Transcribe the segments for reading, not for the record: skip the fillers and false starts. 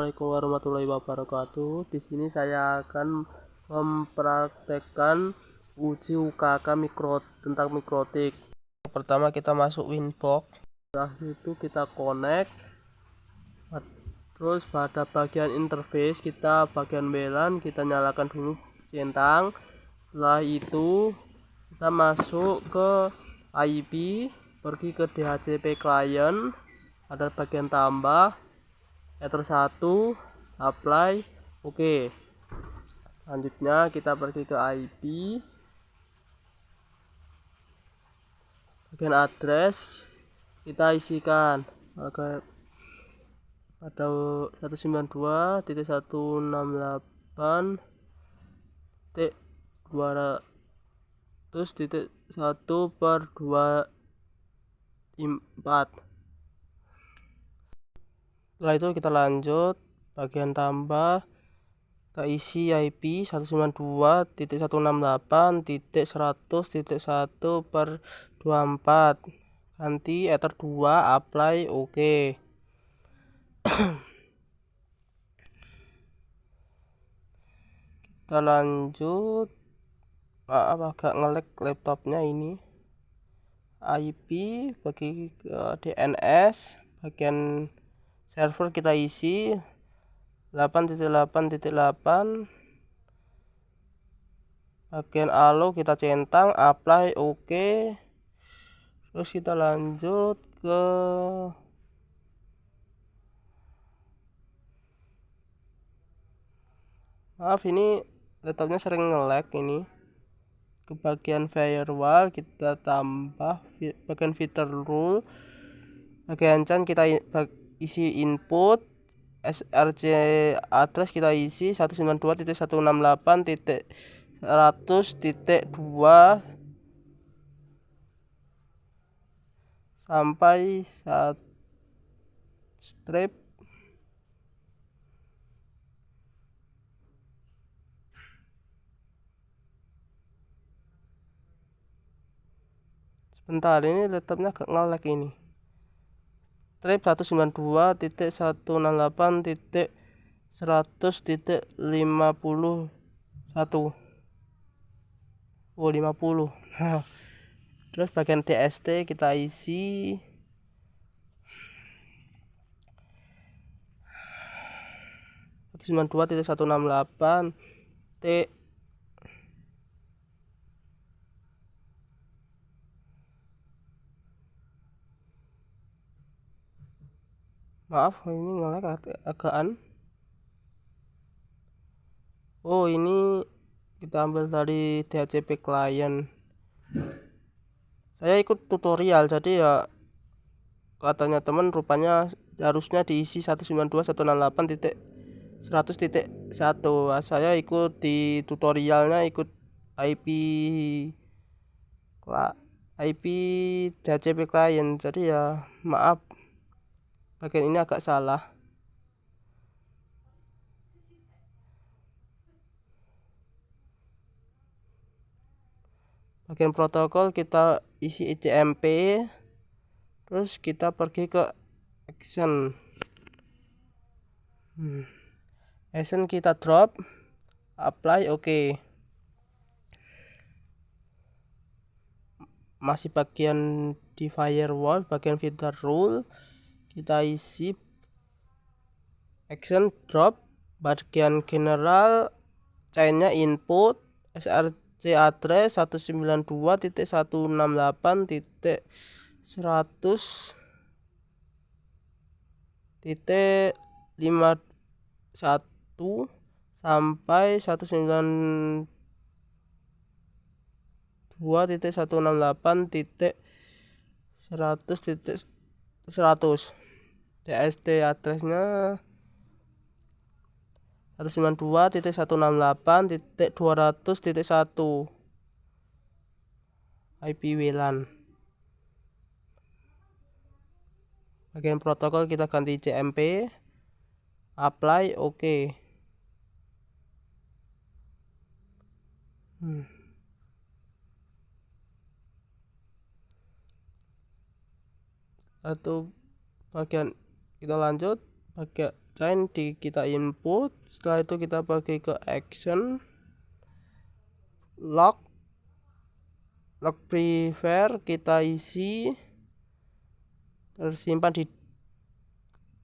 Assalamualaikum warahmatullahi wabarakatuh. Di sini saya akan mempraktekkan uji UKK tentang mikrotik. Pertama kita masuk Winbox, setelah itu kita connect. Terus pada bagian interface kita bagian WLAN kita nyalakan dulu centang. Setelah itu kita masuk ke IP, pergi ke DHCP client, ada bagian tambah, Ether 1, apply, oke. Selanjutnya kita pergi ke IP, bagian address kita isikan pada 192.168.200.1/24. Setelah itu kita lanjut bagian tambah, kita isi IP 192.168.100.1/24, ganti Ether 2, apply, oke. Kita lanjut, maaf agak nge-lag laptopnya ini. IP bagi ke DNS, bagian server kita isi 8.8.8, bagian allo kita centang, apply, oke. Terus kita lanjut ke maaf ini laptopnya sering nge-lag ini. Ke bagian firewall kita tambah bagian filter rule, bagian CAN kita isi input, src address kita isi 192.168.100.2 sampai strip. Sebentar, ini laptopnya agak nge-lag ini. Strip 192.168.100.50. Oh 50. Terus bagian DST kita isi 192.168 maaf ini nge-lag agakan. Oh ini kita ambil dari DHCP client. Saya ikut tutorial jadi ya katanya temen rupanya harusnya diisi 192.168.100.1. Saya ikut di tutorialnya, ikut IP DHCP client, jadi ya maaf bagian ini agak salah. Bagian protokol kita isi ICMP, terus kita pergi ke action. Action kita drop, apply, oke. Masih bagian di firewall, bagian filter rule kita isi action drop, bagian general chainnya input, src address 192.168.100.51 sampai 192.168.100. DST addressnya 192.168.200.1 IP WLAN. Bagian protokol kita ganti CMP, apply, oke. Satu bagian kita lanjut bagian chain kita input. Setelah itu kita pergi ke action, log prefer kita isi, tersimpan di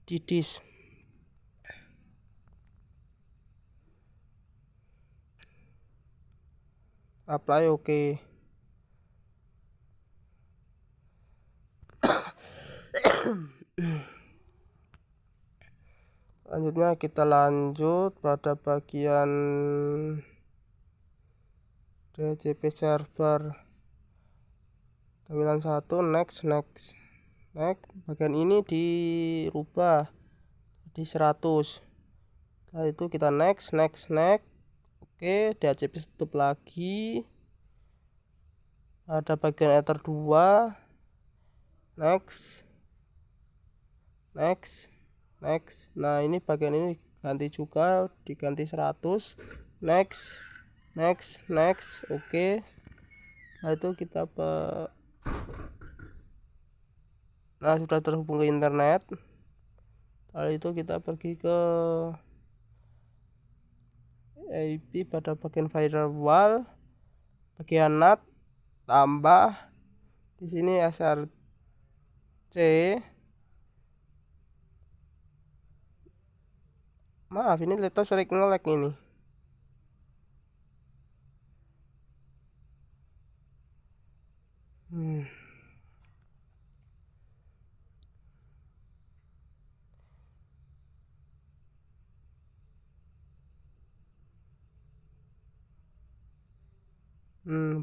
disk. Apply oke. Selanjutnya kita lanjut pada bagian DHCP server tampilan 1. next. Bagian ini dirubah di 100. Setelah itu kita next. Oke, DHCP tutup lagi. Ada bagian ether 2. Next. Nah, ini bagian ini ganti juga, diganti 100. Next. Oke. Nah, itu kita sudah terhubung ke internet. Lalu itu kita pergi ke IP pada bagian firewall, bagian NAT, tambah di sini src. Maaf, ini laptop sering nge-lag ini.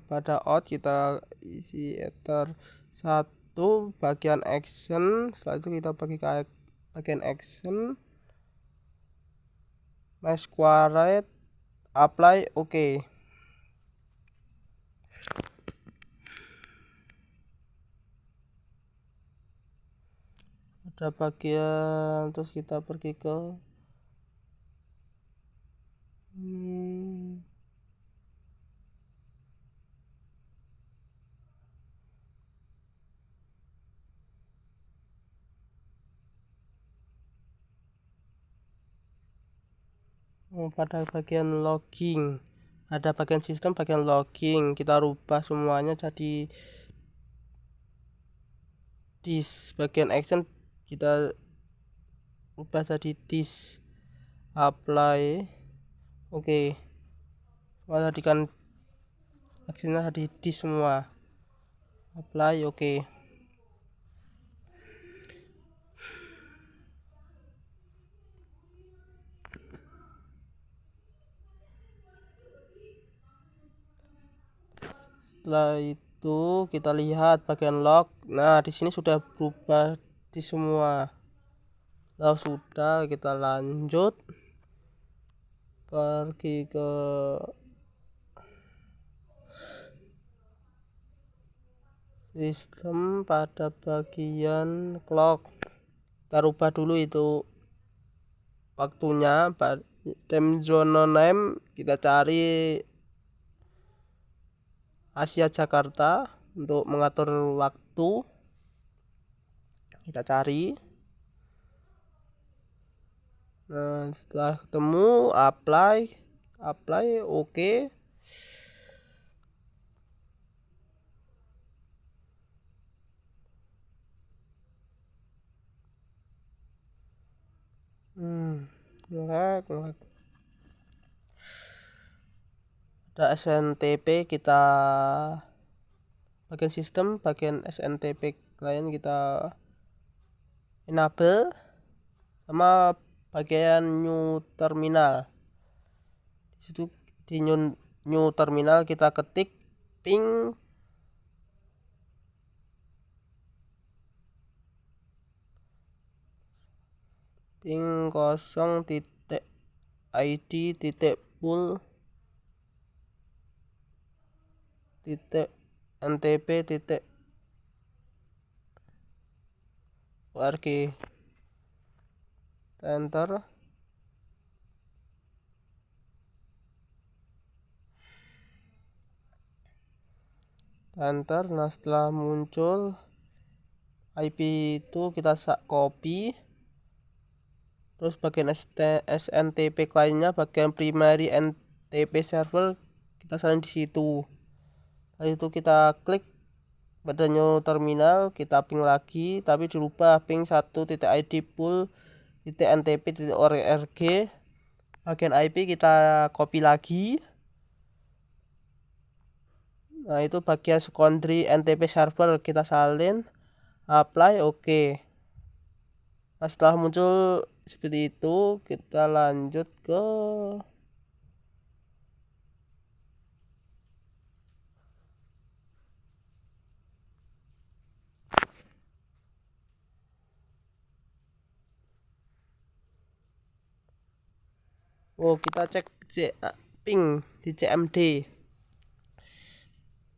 Pada out kita isi ether 1 bagian action. Setelah itu kita pergi ke bagian action, masquerade, apply oke. Ada bagian, terus kita pergi ke pada bagian logging. Ada bagian sistem, bagian logging, kita rubah semuanya jadi disk. Bagian action kita rubah jadi disk, apply oke. Semua jadikan actionnya jadi disk semua, apply oke. Setelah itu kita lihat bagian log. Nah, di sini sudah berubah di semua. Lalu sudah, kita lanjut pergi ke sistem pada bagian clock. Kita rubah dulu itu waktunya. Time zone name kita cari Asia Jakarta untuk mengatur waktu. Kita cari. Nah, setelah ketemu apply oke. Ngelag. Ada SNTP, kita bagian sistem, bagian SNTP client kita enable, sama bagian new terminal. Disitu di new terminal kita ketik ping ping 0.id.pool .ntp.org. Enter. Nah, setelah muncul IP itu kita copy, terus bagian SNTP clientnya, bagian primary NTP server kita salin di situ. Lalu itu kita klik pada new terminal, kita ping lagi tapi dirubah ping 1.id pool.ntp.org. Bagian IP kita copy lagi. Nah, itu bagian secondary NTP server kita salin, apply, oke. Nah, setelah muncul seperti itu, kita lanjut ke kita cek ping di CMD.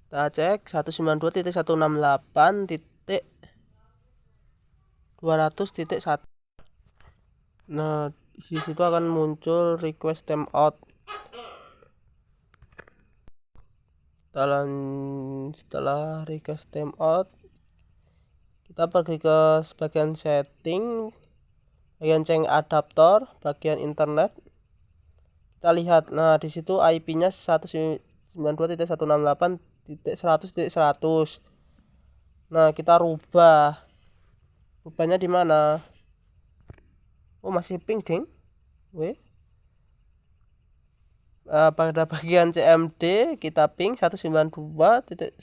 Kita cek 192.168.200.1. Nah, di situ akan muncul request timeout. Setelah request timeout, kita pergi ke bagian setting, bagian change adaptor, bagian internet. Kita lihat, nah di situ IP-nya 192.168.100.100. Nah, kita rubahnya di mana? Oh, masih ping ding. Pada bagian CMD kita ping 192.168.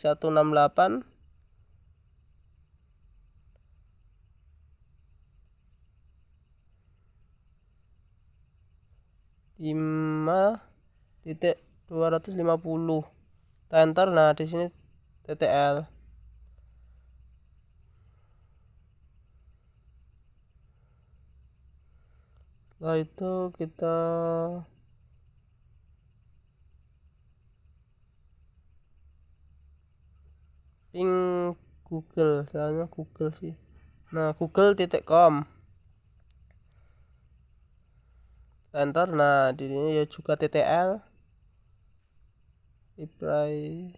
titik 250. Enter. Nah, di sini TTL. Setelah itu kita ping Google, soalnya Google sih. Nah, google.com. Enter. Nah, di sini ya juga TTL. Reply.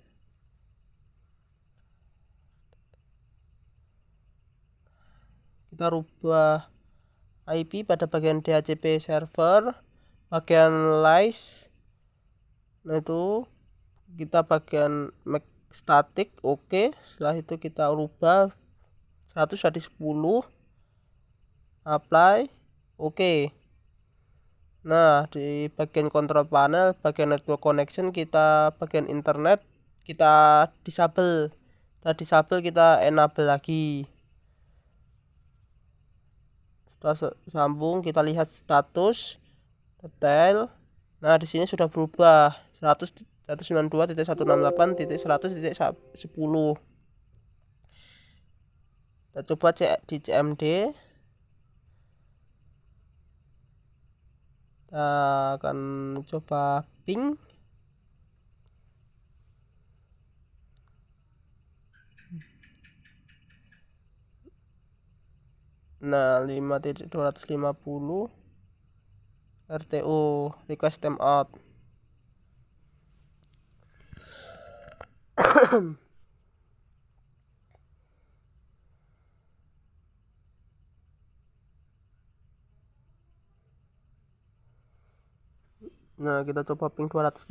Kita rubah IP pada bagian DHCP server, bagian lice. Nah, itu kita bagian make static, oke. Setelah itu kita rubah 100 jadi 10, apply, oke. Nah, di bagian control panel, bagian network connection, kita bagian internet kita disable. Kita enable lagi. Setelah sambung, kita lihat status detail. Nah, di sini sudah berubah 192.168.100.10. Kita coba cek di CMD. Kita akan coba ping. Nah, 5.250 RTO request timeout. Nah, kita coba ping 201.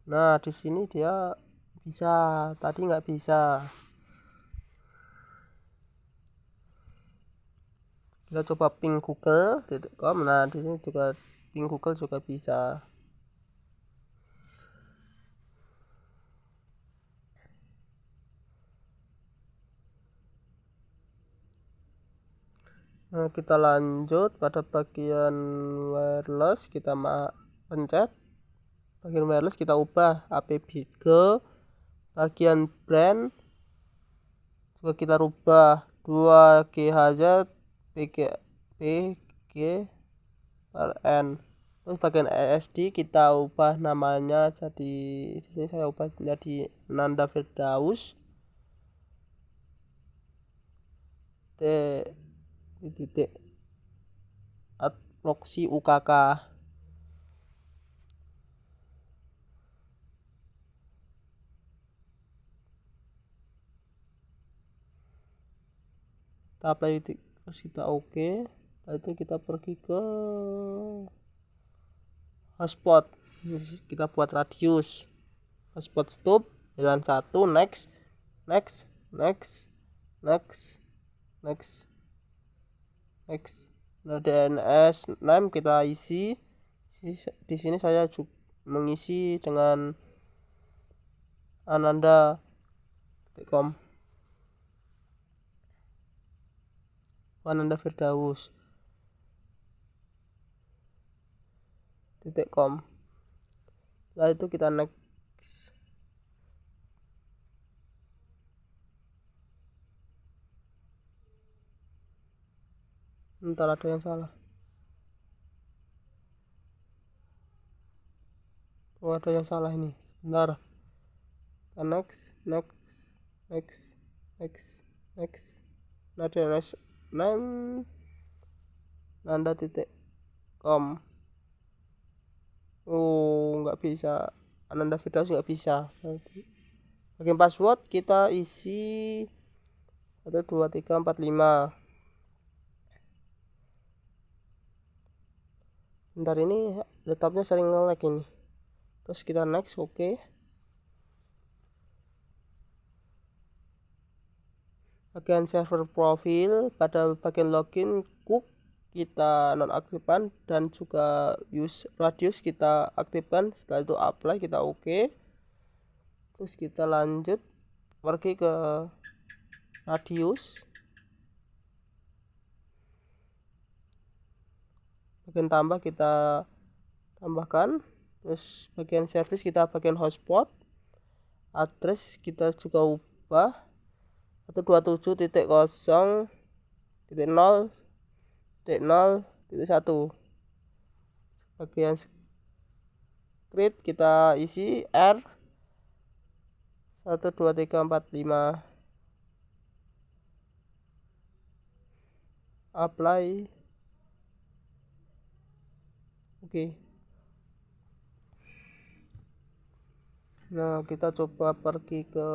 Nah, di sini dia bisa, tadi nggak bisa. Kita coba ping google.com. Nah, di sini juga ping Google juga bisa. Nah, kita lanjut pada bagian wireless. Kita pencet bagian wireless, kita ubah APB ke bagian brand juga kita rubah 2GHz PGRN. Terus bagian ESD kita ubah namanya jadi, di sini saya ubah jadi Nanda Firdaus titik proxy UKK. Kita apply, terus kita oke. itu kita pergi ke hotspot, kita buat radius hotspot stop jalan 1, next next next next next next. Nah, DNS name kita isi. Di sini saya juga mengisi dengan ananda.com, Ananda Firdaus.com. Setelah itu kita next. Entar ada yang salah. Oh, ada yang salah ini. Sebentar. Next. Nah, DNS name ananda.com. Oh, nggak bisa. Ananda Firdaus nggak bisa. Bagian password kita isi 1 2 3 4 5. Bentar, ini laptopnya sering nge-lag ini. Terus kita next, oke. Bagian server profil, pada bagian login cook kita nonaktifkan dan juga use radius kita aktifkan. Setelah itu apply, kita oke. Terus kita lanjut pergi ke radius, bagian tambah kita tambahkan. Terus bagian service kita bagian hotspot, address kita juga ubah 127.0.0.1. bagian script kita isi R 1 2 3 4 5, apply, oke. Nah, kita coba pergi ke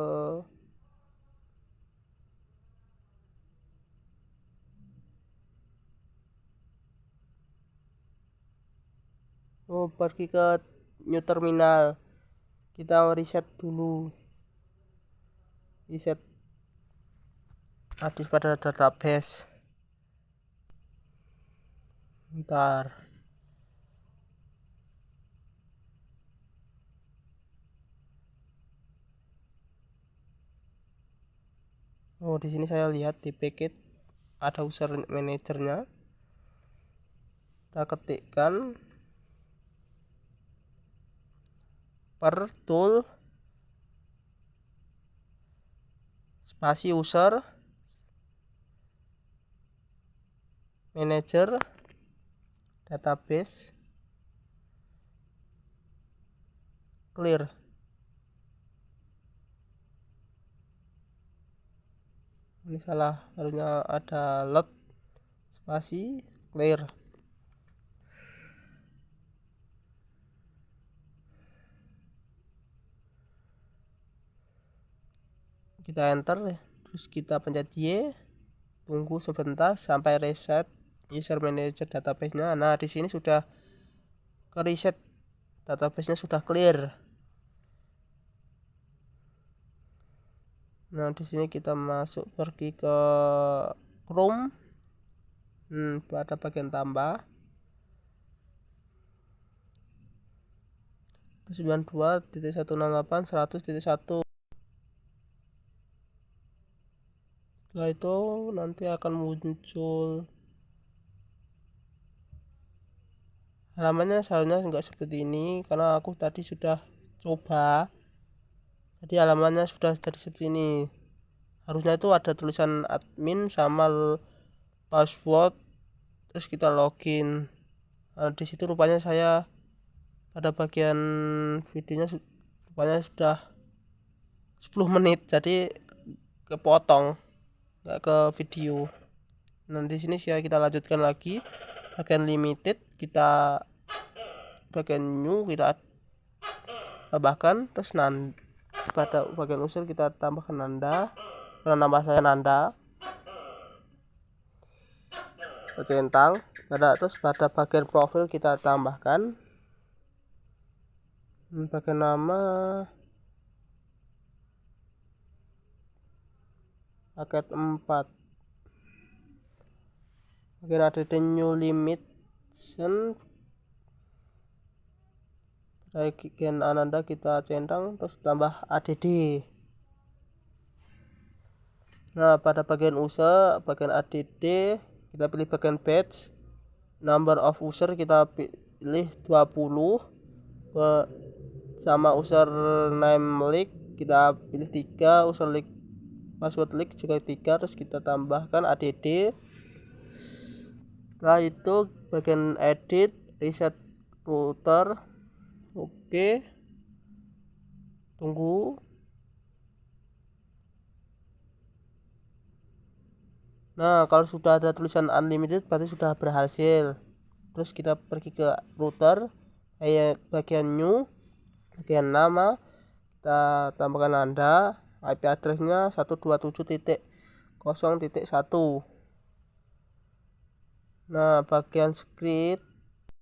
new terminal. Kita reset dulu, reset radius pada database. Bentar. Oh, di sini saya lihat di packet ada user manajernya. Kita ketikkan per tool spasi user manager database clear. Ini salah, harusnya ada load spasi clear. Kita enter, terus kita pencet Y, tunggu sebentar sampai reset user manager database-nya. Nah, di sini sudah ke reset, database-nya sudah clear. Nah, di sini kita masuk pergi ke Chrome. Pada bagian tambah 92.168.100.1. Setelah itu nanti akan muncul halamannya. Seharusnya enggak seperti ini karena aku tadi sudah coba. Jadi halamannya sudah jadi seperti ini. Harusnya itu ada tulisan admin sama password, terus kita login. Nah, di situ rupanya saya pada bagian videonya rupanya sudah 10 menit, jadi kepotong, nggak ke video. Nah, di sini kita lanjutkan lagi bagian limited, kita bagian new kita tambahkan, terus pada bagian usul kita tambahkan nanda, karena nama saya Nanda. centang. Terus pada bagian profil kita tambahkan bagian nama, paket 4, bagian new limitation, bagian Ananda kita centang, terus tambah add. Nah, pada bagian user, bagian add, kita pilih bagian batch, number of user kita pilih 20, sama user name leak kita pilih 3, user leak password leak juga 3, terus kita tambahkan add. Setelah itu bagian edit, reset router, oke, tunggu. Nah, kalau sudah ada tulisan unlimited berarti sudah berhasil. Terus kita pergi ke router, bagian new, bagian nama, kita tambahkan Anda, IP addressnya 127.0.1. Nah, bagian script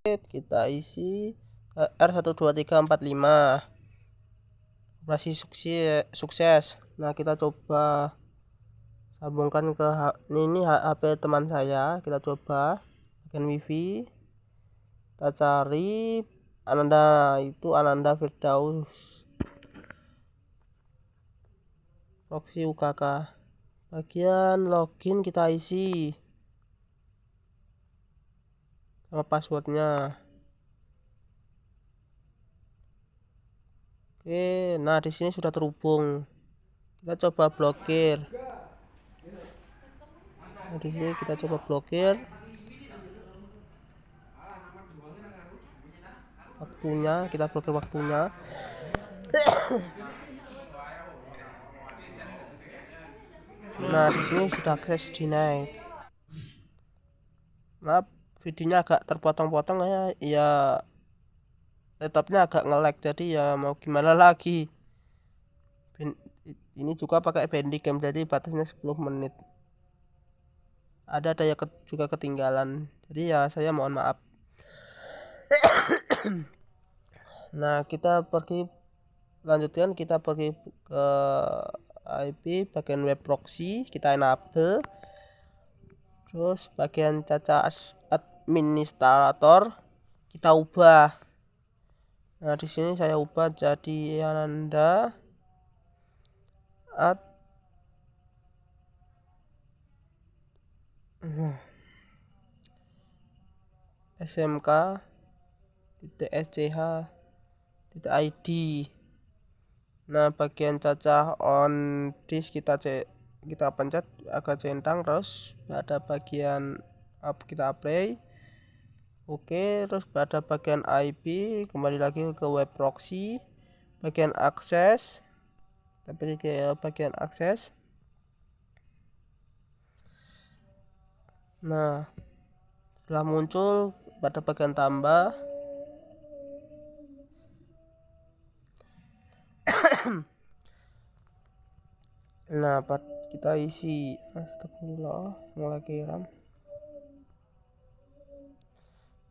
kita isi R12345. Operasi sukses. Nah, kita coba sambungkan ke ini HP teman saya, kita coba bagian wifi, kita cari Ananda, itu Ananda Firdaus proxy UKK. Bagian login kita isi sama passwordnya. Oke, nah di sini sudah terhubung. Kita coba blokir. Nah, di sini kita coba blokir. Waktunya, kita blokir waktunya. Nah, di sini sudah crash denied. Nah, videonya agak terpotong-potong ya, laptopnya agak nge-lag, jadi ya mau gimana lagi. Ini juga pakai Bandicam, jadi batasnya 10 menit. Ada daya juga ketinggalan, jadi ya saya mohon maaf. Nah, kita pergi lanjutkan, kita pergi ke IP bagian web proxy, kita enable. Terus bagian caca administrator kita ubah. Nah, di sini saya ubah jadi Ananda smk.sch.id. Nah, bagian cacah on disk kita pencet agak centang, terus ada bagian kita apply. Oke, terus pada bagian IP kembali lagi ke web proxy, bagian akses, tapi ke bagian akses. Nah, setelah muncul pada bagian tambah, nah kita isi, astagfirullah, mulai kiram.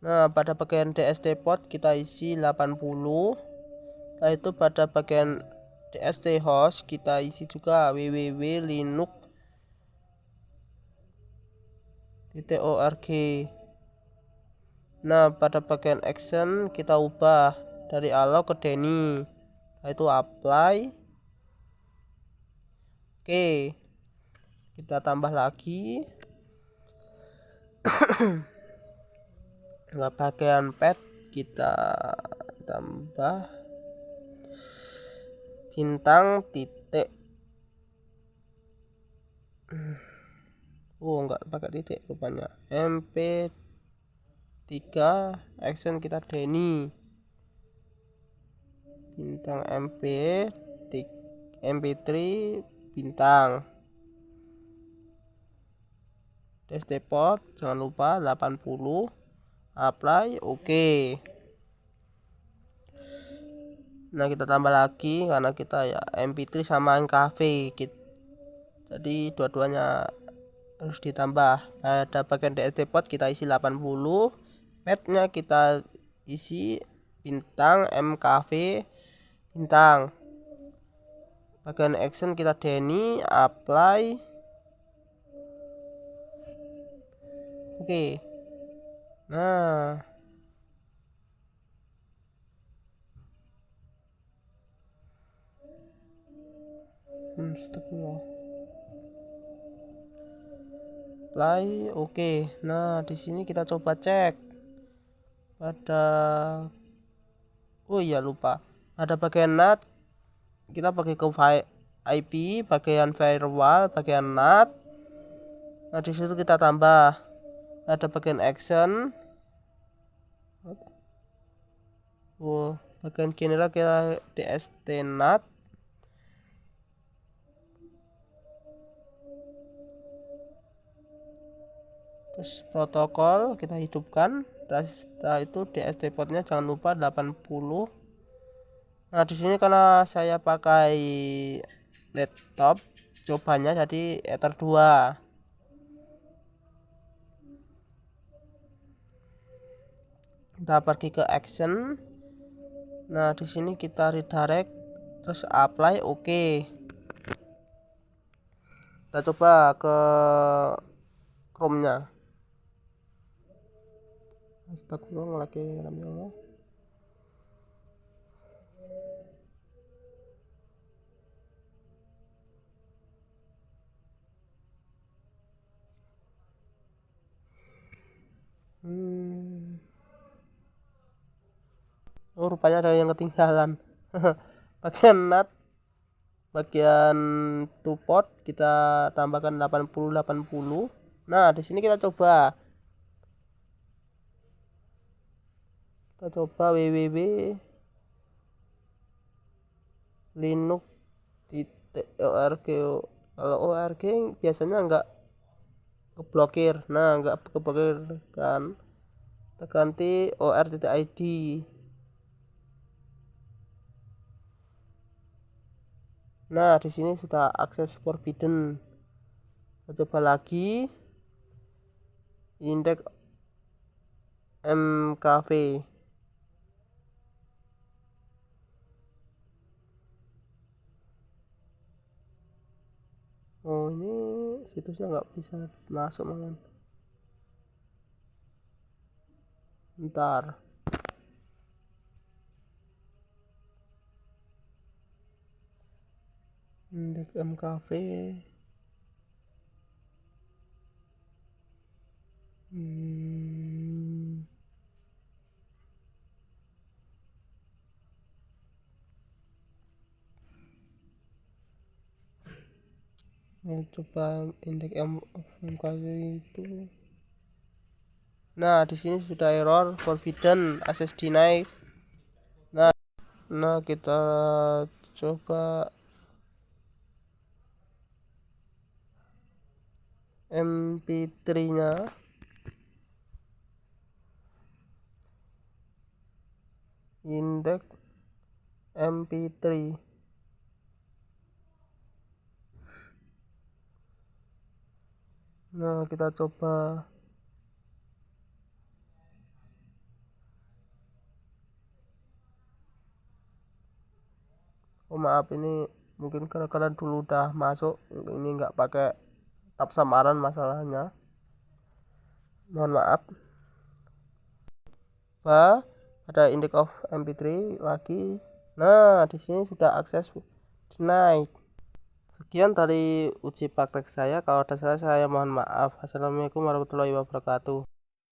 Nah, pada bagian DST port kita isi 80. Setelah itu pada bagian DST host kita isi juga www.linux.org. Nah, pada bagian action kita ubah dari allow ke Denny. Setelah itu apply. Oke, kita tambah lagi. Nah, bagian pet kita tambah bintang titik. Enggak pakai titik rupanya. MP3 action kita Denny. Bintang MP3 bintang. Deskport jangan lupa 80. Apply, oke. Nah, kita tambah lagi karena kita ya MP3 sama Encafe, jadi dua-duanya harus ditambah. Ada bagian DST port kita isi 80, petnya kita isi bintang, MKV bintang. Bagian action kita Denny, apply. Oke. Nah, stuck ya. Apply, oke. Nah, di sini kita coba cek. Oh iya lupa. Ada bagian NAT. Kita pakai ke IP, bagian firewall, bagian NAT. Nah, di situ kita tambah. Ada bagian action. Oh, bagian general kita DST NAT. Terus protokol kita hidupkan. Setelah itu DST portnya jangan lupa 80. Nah, di sini karena saya pakai laptop, cobanya jadi Ether 2. Kita pergi ke action. Nah, di sini kita redirect, terus apply, oke. Kita coba ke Chrome-nya. Astagfirullah lagi namanya. Oh, rupanya ada yang ketinggalan. Bagian NAT, bagian support kita tambahkan 80. Nah, di sini kita coba www linux.org. Kalau org biasanya enggak keblokir. Nah, enggak keblokir kan, kita ganti or.id. Nah, di sini sudah akses forbidden. Kita coba lagi index MKV. Oh, ini situsnya nggak bisa masuk malah. Bentar. Index MKV. Coba indeks MKV itu. Nah, di sini sudah error forbidden access denied. Nah, kita coba MP3-nya. Indeks MP3. Nah, kita coba. Oh, maaf, ini mungkin karena dulu udah masuk, ini nggak pakai tab samaran masalahnya. Mohon maaf. Ada index of MP3 lagi. Nah, di sini sudah akses denied. Sekian dari uji praktek saya. Kalau ada salah saya mohon maaf. Assalamualaikum warahmatullahi wabarakatuh.